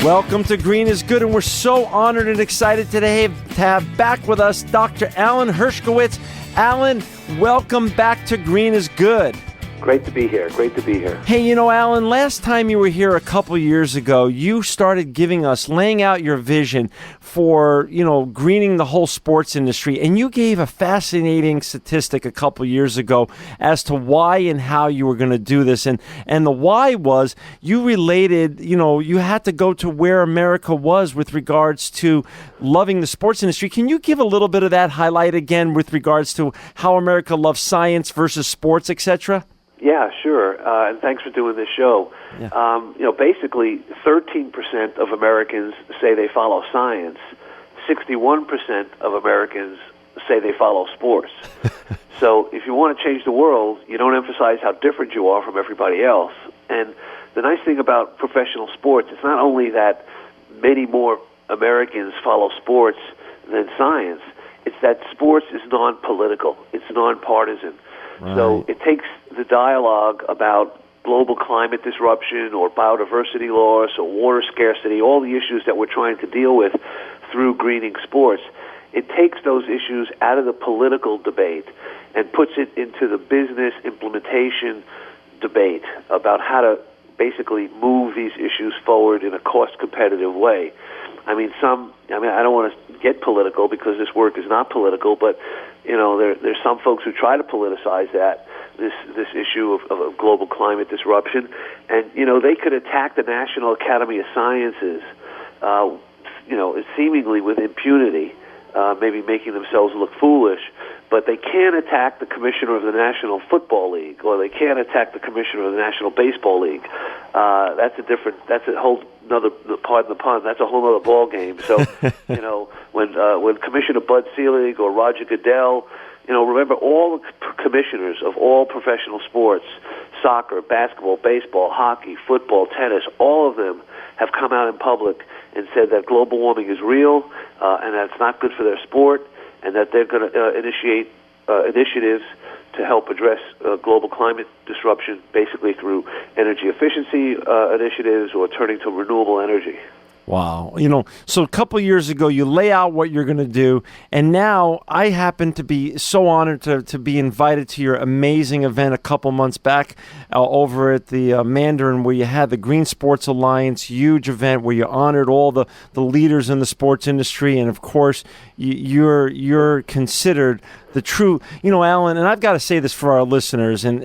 Welcome to Green is Good, and we're so honored and excited today to have back with us Dr. Alan Hershkowitz. Alan, welcome back to Green is Good. Great to be here. Hey, Alan, last time you were here a couple years ago, you started laying out your vision for, greening the whole sports industry. And you gave a fascinating statistic a couple years ago as to why and how you were going to do this. And the why was you related, you had to go to where America was with regards to loving the sports industry. Can you give a little bit of that highlight again with regards to how America loves science versus sports, etc.? Yeah, sure. And thanks for doing this show. Yeah. Basically, 13% of Americans say they follow science. 61% of Americans say they follow sports. So if you want to change the world, you don't emphasize how different you are from everybody else. And the nice thing about professional sports, it's not only that many more Americans follow sports than science, it's that sports is non-political. It's non-partisan. Right. So it takes the dialogue about global climate disruption or biodiversity loss or water scarcity, all the issues that we're trying to deal with through greening sports. It takes those issues out of the political debate and puts it into the business implementation debate about how to basically move these issues forward in a cost-competitive way. I don't want to get political because this work is not political, but there's some folks who try to politicize this issue of global climate disruption, and they could attack the National Academy of Sciences, seemingly with impunity, maybe making themselves look foolish, but they can't attack the commissioner of the National Football League, or they can't attack the commissioner of the National Baseball League. That's a whole another, pardon the pun, that's a whole other ball game. So, when Commissioner Bud Selig or Roger Goodell, remember all the commissioners of all professional sports, soccer, basketball, baseball, hockey, football, tennis, all of them have come out in public and said that global warming is real and that it's not good for their sport, and that they're going to initiate initiatives to help address global climate disruption, basically through energy efficiency initiatives or turning to renewable energy. Wow. So a couple of years ago, you lay out what you're going to do, and now I happen to be so honored to be invited to your amazing event a couple months back over at the Mandarin, where you had the Green Sports Alliance, huge event where you honored all the leaders in the sports industry, and of course, you're considered the true, Alan, and I've got to say this for our listeners, and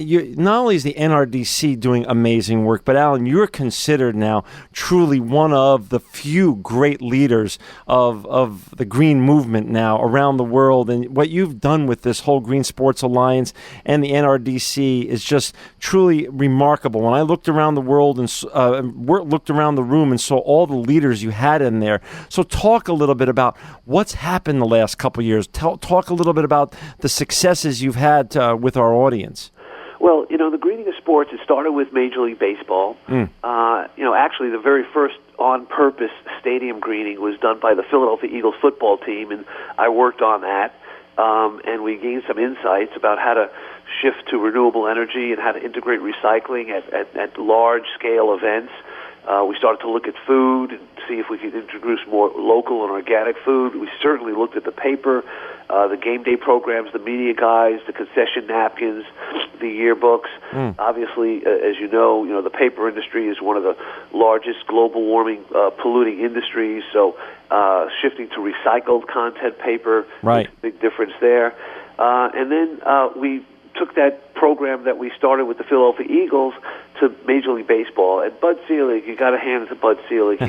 you not only is the NRDC doing amazing work, but Alan, you're considered now truly one of the few great leaders of the green movement now around the world, and what you've done with this whole Green Sports Alliance and the NRDC is just truly remarkable. When I looked around the world and looked around the room and saw all the leaders you had in there, so talk a little bit about what's happened the last couple of years. Talk a little bit about the successes you've had with our audience. Well, the greening of sports, it started with Major League Baseball. Actually, the very first on-purpose stadium greening was done by the Philadelphia Eagles football team, and I worked on that. And we gained some insights about how to shift to renewable energy and how to integrate recycling at large-scale events. We started to look at food and see if we could introduce more local and organic food. We certainly looked at the paper, the game day programs, the media guides, the concession napkins, the yearbooks. Obviously, as you know, the paper industry is one of the largest global warming polluting industries. So shifting to recycled content paper, right, makes a big difference there. And then we took that program that we started with the Philadelphia Eagles to Major League Baseball. And Bud Selig, you got to hand it to Bud Selig.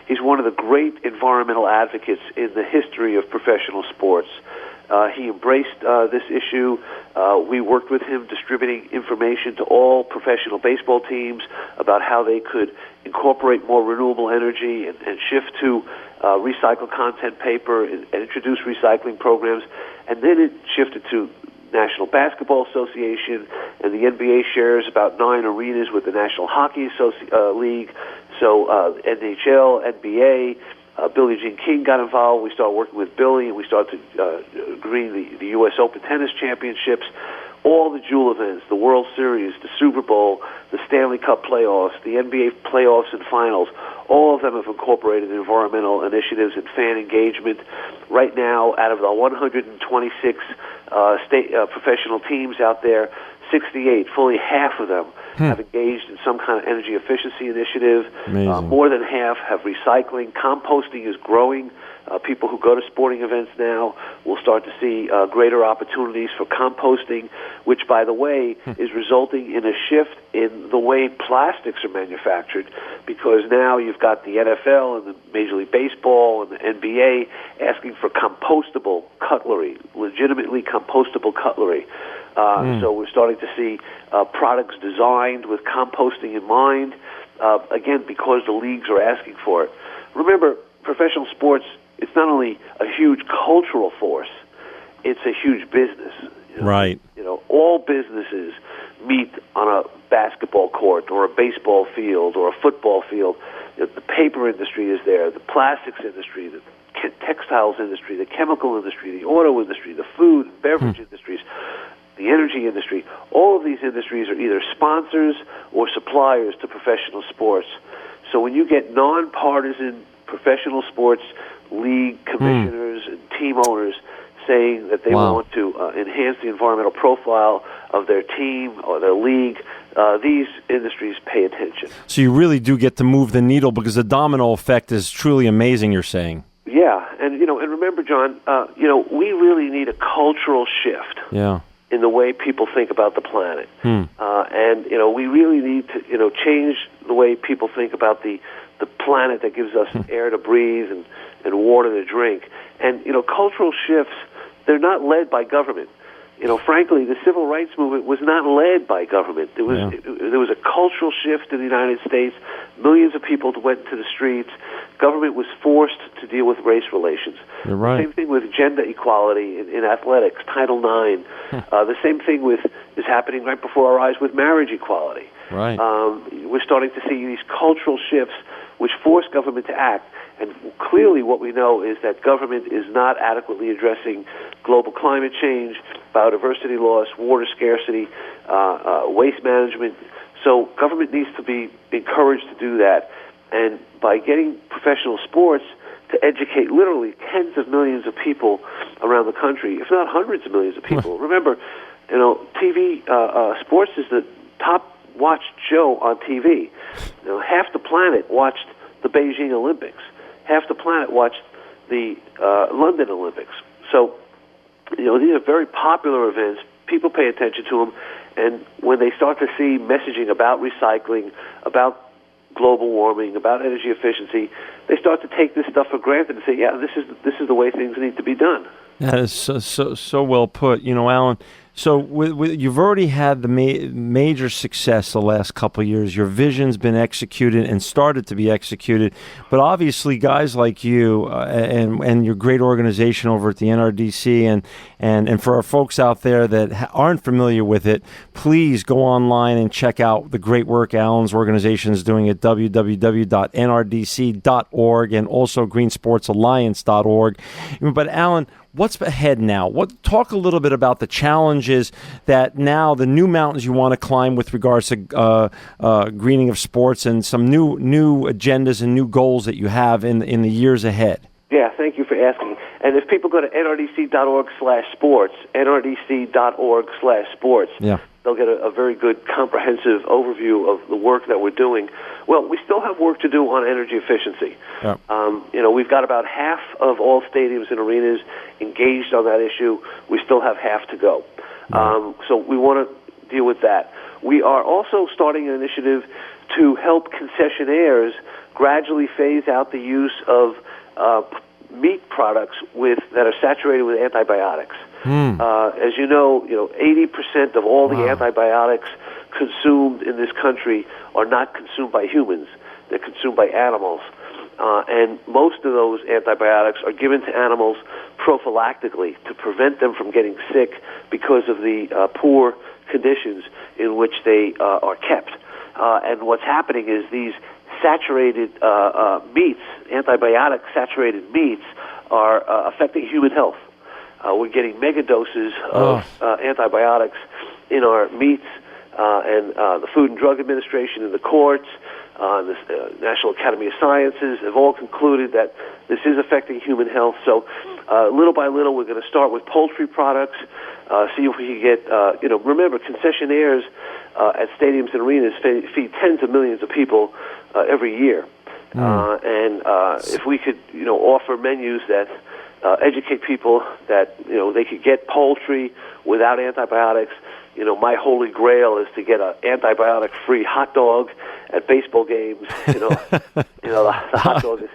He's one of the great environmental advocates in the history of professional sports. He embraced this issue. We worked with him distributing information to all professional baseball teams about how they could incorporate more renewable energy and shift to recycled content paper and introduce recycling programs. And then it shifted to National Basketball Association, and the NBA shares about 9 arenas with the National Hockey League. So NHL, NBA, Billie Jean King got involved. We started working with Billie, and we started to green the U.S. Open Tennis Championships, all the jewel events, the World Series, the Super Bowl, the Stanley Cup playoffs, the NBA playoffs and finals. All of them have incorporated environmental initiatives and fan engagement. Right now, out of the 126 professional teams out there, 68, fully half of them have engaged in some kind of energy efficiency initiative. More than half have recycling. Composting is growing. People who go to sporting events now will start to see greater opportunities for composting, which, by the way, is resulting in a shift in the way plastics are manufactured, because now you've got the NFL and the Major League Baseball and the NBA asking for compostable cutlery, legitimately compostable cutlery. So we're starting to see products designed with composting in mind, again, because the leagues are asking for it. Remember, professional sports, it's not only a huge cultural force, it's a huge business. Right. All businesses meet on a basketball court or a baseball field or a football field. The paper industry is there, the plastics industry, the textiles industry, the chemical industry, the auto industry, the food and beverage industries, the energy industry. All of these industries are either sponsors or suppliers to professional sports. So when you get nonpartisan professional sports league commissioners and team owners saying that they want to enhance the environmental profile of their team or their league, these industries pay attention. So you really do get to move the needle, because the domino effect is truly amazing, you're saying. Yeah, and remember, John, we really need a cultural shift. Yeah. In the way people think about the planet. And we really need to change the way people think about the planet that gives us air to breathe and water to drink. And cultural shifts, they're not led by government. Frankly, the civil rights movement was not led by government. There was a cultural shift in the United States. Millions of people went into the streets. Government was forced to deal with race relations. You're right. Same thing with gender equality in athletics, Title IX. The same thing is happening right before our eyes with marriage equality. Right. We're starting to see these cultural shifts which force government to act. And clearly what we know is that government is not adequately addressing global climate change, biodiversity loss, water scarcity, waste management. So government needs to be encouraged to do that. And by getting professional sports to educate literally tens of millions of people around the country, if not hundreds of millions of people. Remember, TV, sports is the top watched show on TV. Half the planet watched the Beijing Olympics. Half the planet watched the London Olympics. So, these are very popular events. People pay attention to them, and when they start to see messaging about recycling, about global warming, about energy efficiency, they start to take this stuff for granted and say, "Yeah, this is the way things need to be done." That is so well put, Alan. So you've already had the major success the last couple of years. Your vision's been executed and started to be executed. But obviously, guys like you and your great organization over at the NRDC, and for our folks out there that aren't familiar with it, please go online and check out the great work Alan's organization is doing at www.nrdc.org and also greensportsalliance.org. But Alan, what's ahead now? Talk a little bit about the challenges that now the new mountains you want to climb with regards to greening of sports and some new agendas and new goals that you have in the years ahead. Yeah, thank you for asking. And if people go to nrdc.org/sports, nrdc.org/sports, they'll get a very good comprehensive overview of the work that we're doing. Well, we still have work to do on energy efficiency. Yeah. We've got about half of all stadiums and arenas engaged on that issue. We still have half to go. So we want to deal with that. We are also starting an initiative to help concessionaires gradually phase out the use of meat products that are saturated with antibiotics. As you know, 80% of all the antibiotics consumed in this country are not consumed by humans. They're consumed by animals. And most of those antibiotics are given to animals prophylactically to prevent them from getting sick because of the poor conditions in which they are kept. And what's happening is these saturated meats, antibiotic-saturated meats, are affecting human health. We're getting mega doses of antibiotics in our meats, and the Food and Drug Administration and the courts the National Academy of Sciences have all concluded that this is affecting human health. So little by little, we're going to start with poultry products, see if we can get, remember, concessionaires at stadiums and arenas feed tens of millions of people every year. And if we could, offer menus that educate people that, they could get poultry without antibiotics. My holy grail is to get an antibiotic-free hot dog at baseball games. The hot dog is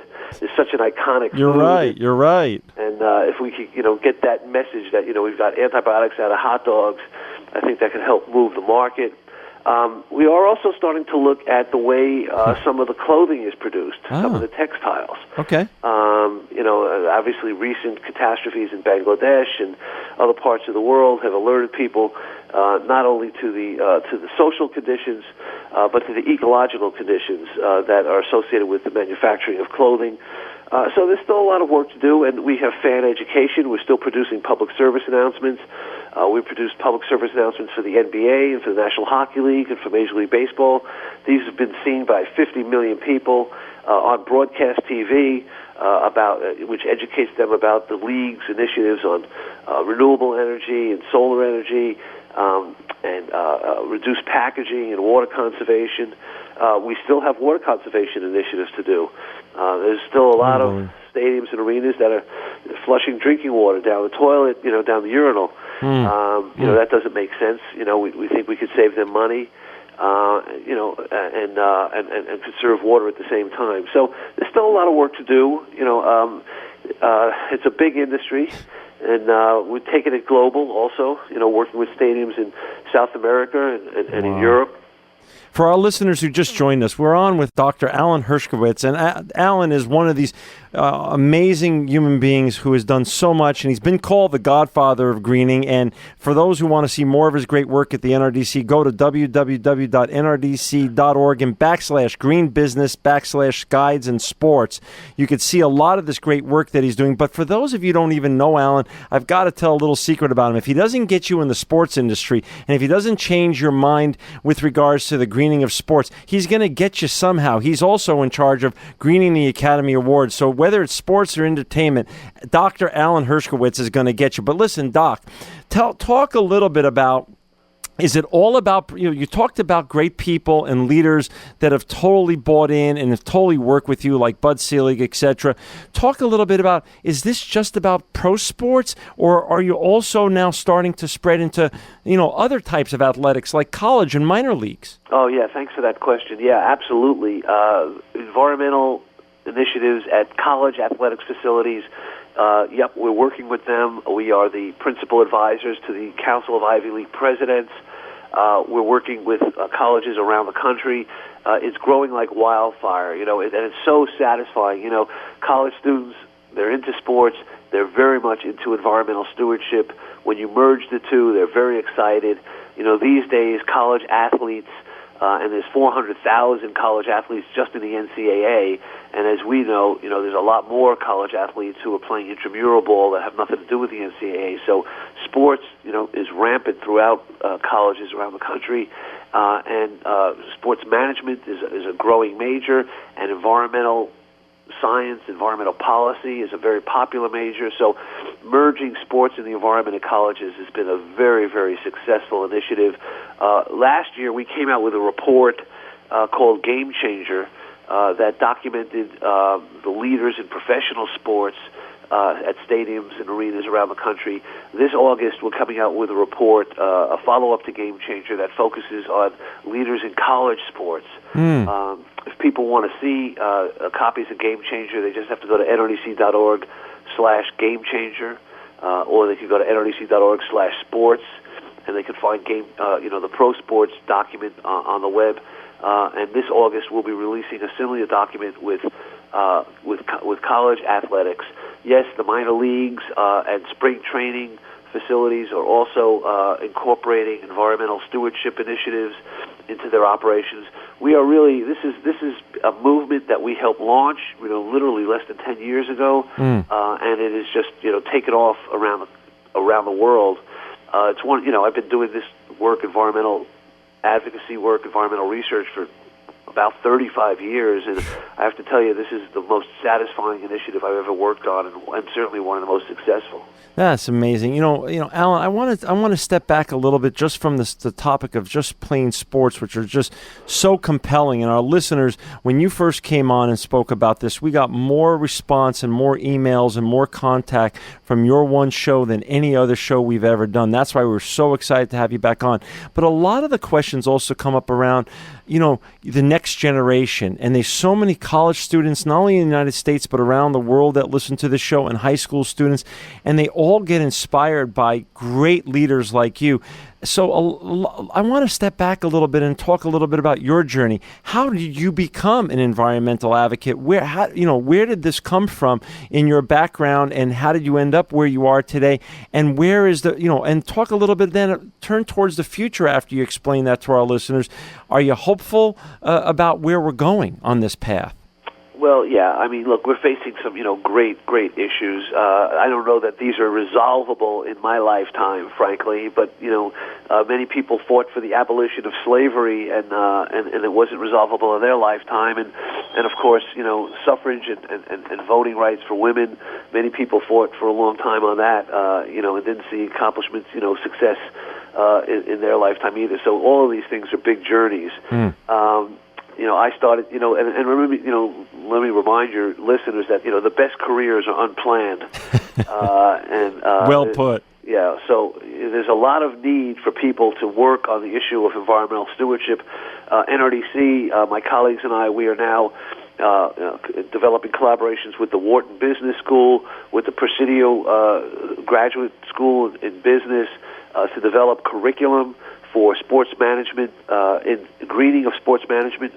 such an iconic You're food. You're right. And if we could, get that message that, we've got antibiotics out of hot dogs, I think that could help move the market. We are also starting to look at the way some of the clothing is produced, some of the textiles. Okay. Obviously recent catastrophes in Bangladesh and other parts of the world have alerted people not only to the social conditions, but to the ecological conditions that are associated with the manufacturing of clothing. So there's still a lot of work to do, and we have fan education. We're still producing public service announcements. We produced public service announcements for the NBA and for the National Hockey League and for Major League Baseball. These have been seen by 50 million people on broadcast TV, which educates them about the league's initiatives on renewable energy and solar energy, and reduced packaging and water conservation. We still have water conservation initiatives to do. There's still a lot of stadiums and arenas that are flushing drinking water down the toilet, down the urinal. That doesn't make sense. We think we could save them money, and conserve water at the same time. So there's still a lot of work to do. It's a big industry. And we're taking it global also, working with stadiums in South America and in Europe. For our listeners who just joined us, we're on with Dr. Alan Hershkowitz, and Alan is one of these amazing human beings who has done so much, and he's been called the godfather of greening. And for those who want to see more of his great work at the NRDC, go to www.nrdc.org and /green business /guides and sports. You could see a lot of this great work that he's doing. But for those of you who don't even know Alan, I've got to tell a little secret about him. If he doesn't get you in the sports industry, and if he doesn't change your mind with regards to the greening of sports, he's going to get you somehow. He's also in charge of greening the Academy Awards. So whether it's sports or entertainment, Dr. Alan Hershkowitz is going to get you. But listen, Doc, talk a little bit about, is it all about, you talked about great people and leaders that have totally bought in and have totally worked with you, like Bud Selig, etc. Talk a little bit about, is this just about pro sports, or are you also now starting to spread into, other types of athletics like college and minor leagues? Oh, yeah, thanks for that question. Yeah, absolutely. Environmental initiatives at college athletics facilities. Yep, we're working with them. We are the principal advisors to the Council of Ivy League Presidents. We're working with colleges around the country. It's growing like wildfire, and it's so satisfying. College students, they're into sports. They're very much into environmental stewardship. When you merge the two, they're very excited. These days, college athletes, and there's 400,000 college athletes just in the NCAA. And as we know, there's a lot more college athletes who are playing intramural ball that have nothing to do with the NCAA. So sports, is rampant throughout colleges around the country. And sports management is a growing major, and environmental science, environmental policy is a very popular major. So merging sports and the environment at colleges has been a very, very successful initiative. Last year, we came out with a report called Game Changer that documented the leaders in professional sports at stadiums and arenas around the country. This August, we're coming out with a report, a follow-up to Game Changer, that focuses on leaders in college sports. If people want to see copies of Game Changer, they just have to go to nrdc.org/GameChanger, or they can go to nrdc.org/sports, and they can find the pro sports document on the web. And this August, we'll be releasing a similar document with college athletics. Yes, the minor leagues and spring training facilities are also incorporating environmental stewardship initiatives into their operations. We are really, this is a movement that we helped launch, literally less than 10 years ago, and it is just, taken off around the world. It's one, I've been doing this work, environmental advocacy work, environmental research for about 35 years, and I have to tell you, this is the most satisfying initiative I've ever worked on, and certainly one of the most successful. That's amazing. Alan, I want to step back a little bit just from the topic of just playing sports, which are just so compelling. And our listeners, when you first came on and spoke about this, we got more response and more emails and more contact from your one show than any other show we've ever done. That's why we're so excited to have you back on. But a lot of the questions also come up around, the next generation. And there's so many college students, not only in the United States, but around the world that listen to this show, and high school students. And they all get inspired by great leaders like you. So I want to step back a little bit and talk a little bit about your journey. How did you become an environmental advocate? Where did this come from in your background, and how did you end up where you are today? And where is and talk a little bit then, turn towards the future after you explain that to our listeners. Are you hopeful about where we're going on this path? Well, yeah. I mean, look, we're facing some, great issues. I don't know that these are resolvable in my lifetime, frankly. But many people fought for the abolition of slavery, and it wasn't resolvable in their lifetime. And of course, suffrage and voting rights for women. Many people fought for a long time on that. And didn't see accomplishments, success in their lifetime either. So all of these things are big journeys. I started, and remember, let me remind your listeners that, the best careers are unplanned. Well put. Yeah, so there's a lot of need for people to work on the issue of environmental stewardship. NRDC, my colleagues and I, we are now developing collaborations with the Wharton Business School, with the Presidio Graduate School in Business, to develop curriculum for sports management, in greening of sports management,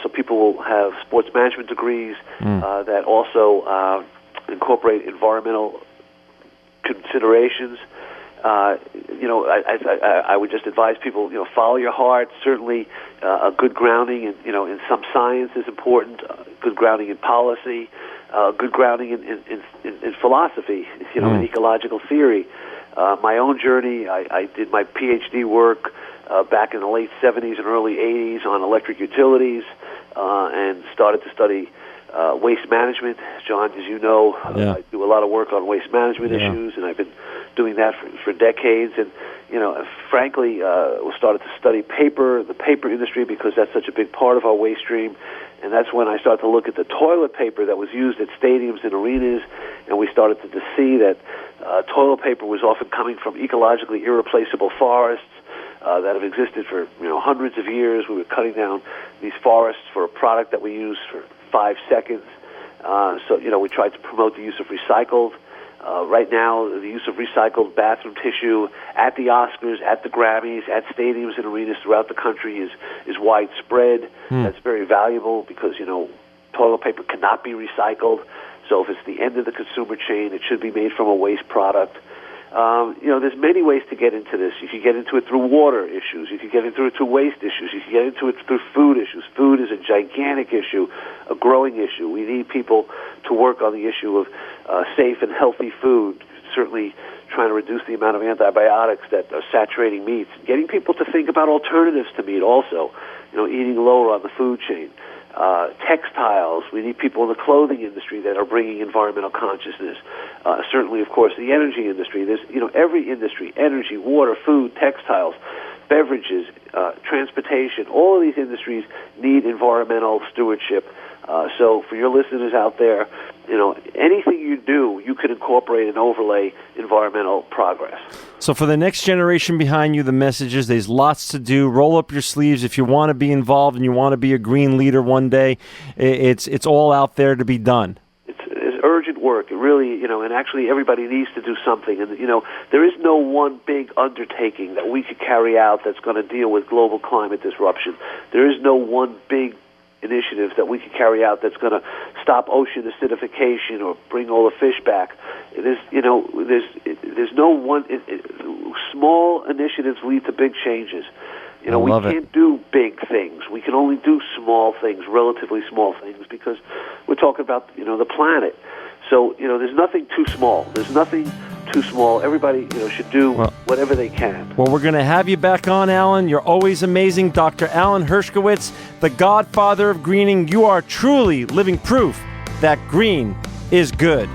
so people will have sports management degrees that also incorporate environmental considerations. I would just advise people, follow your heart. Certainly, a good grounding in some science is important. Good grounding in policy. Good grounding in philosophy. In ecological theory. My own journey, I did my PhD work back in the late 70s and early 80s on electric utilities, and started to study waste management. John, as you know, I do a lot of work on waste management issues, and I've been doing that for decades. And frankly, we started to study the paper industry, because that's such a big part of our waste stream. And that's when I started to look at the toilet paper that was used at stadiums and arenas, and we started to see that toilet paper was often coming from ecologically irreplaceable forests that have existed for hundreds of years. We were cutting down these forests for a product that we use for 5 seconds. So we tried to promote the use of recycled. Right now, the use of recycled bathroom tissue at the Oscars, at the Grammys, at stadiums and arenas throughout the country is widespread. That's very valuable, because toilet paper cannot be recycled. So if it's the end of the consumer chain, it should be made from a waste product. There's many ways to get into this. You can get into it through water issues. You can get into it through waste issues. You can get into it through food issues. Food is a gigantic issue, a growing issue. We need people to work on the issue of safe and healthy food, certainly trying to reduce the amount of antibiotics that are saturating meats, getting people to think about alternatives to meat also, eating lower on the food chain. Textiles, we need people in the clothing industry that are bringing environmental consciousness. Certainly, of course, the energy industry. There's, every industry, energy, water, food, textiles, beverages, transportation, all of these industries need environmental stewardship. So for your listeners out there, anything you do, you can incorporate and overlay environmental progress. So for the next generation behind you, the message is there's lots to do. Roll up your sleeves if you want to be involved and you want to be a green leader one day. It's all out there to be done. It's urgent work. It really, and actually everybody needs to do something. And, there is no one big undertaking that we could carry out that's going to deal with global climate disruption. There is no one big initiatives that we can carry out that's going to stop ocean acidification or bring all the fish back. There's no one. Small initiatives lead to big changes. We can't do big things. We can only do small things, relatively small things, because we're talking about the planet. So, there's nothing too small. There's nothing too small. Everybody, should do whatever they can. Well, we're going to have you back on, Alan. You're always amazing. Dr. Alan Hershkowitz, the godfather of greening. You are truly living proof that green is good.